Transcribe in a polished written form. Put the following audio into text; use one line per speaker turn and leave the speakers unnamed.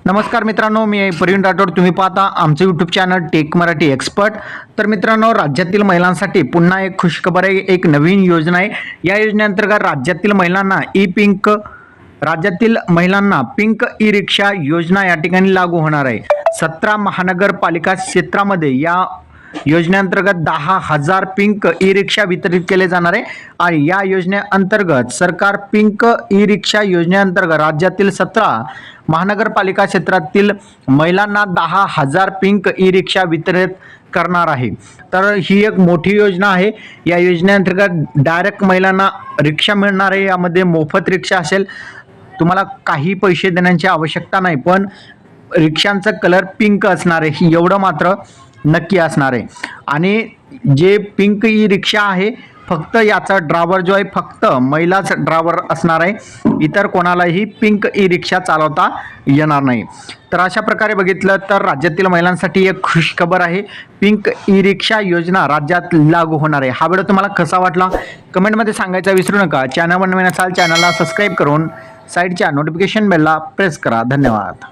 नमस्कार मित्रांनो, मी प्रवीण राठोड. तुम्ही पाहता आमचं YouTube channel tech Marathi expert. तर मित्रांनो, राज्यातील महिलांसाठी पुन्हा एक खुशखबर आहे. एक नवीन योजना आहे. या योजनेअंतर्गत राज्यातील महिलांना पिंक ई रिक्षा योजना या ठिकाणी लागू होणार आहे. 17 महानगरपालिका क्षेत्रामध्ये या योजनेअंतर्गत 10,000 पिंक ई रिक्षा वितरित केले जाणार आहे. आणि या योजनेअंतर्गत सरकार पिंक ई रिक्षा योजनेअंतर्गत राज्यातील 17 महानगरपालिका क्षेत्रातील महिलांना 10,000 पिंक ई रिक्षा वितरित करणार आहे. तर ही एक मोठी योजना आहे. या योजनेअंतर्गत डायरेक्ट महिलांना रिक्षा मिळणार आहे. यामध्ये मोफत रिक्षा असेल, तुम्हाला काही पैसे देण्याची आवश्यकता नाही, पण रिक्षांचा कलर पिंक असणार आहे, एवढं मात्र नक्की असणार आहे. आणि जे पिंक ई रिक्षा आहे, फक्त याचा ड्रायव्हर जो आहे फक्त महिलाच ड्रायव्हर असणार आहे. इतर कोणालाही पिंक ई रिक्षा चालवता येणार नाही. तर अशा प्रकारे बघितलं तर राज्यातील महिलांसाठी एक खुशखबर आहे. पिंक ई रिक्षा योजना राज्यात लागू होणार आहे. हा व्हिडिओ तुम्हाला कसा वाटला कमेंटमध्ये सांगायचा विसरू नका. चॅनलवर नवीन असाल चॅनलला सबस्क्राईब करून साईडच्या नोटिफिकेशन बेलला प्रेस करा. धन्यवाद.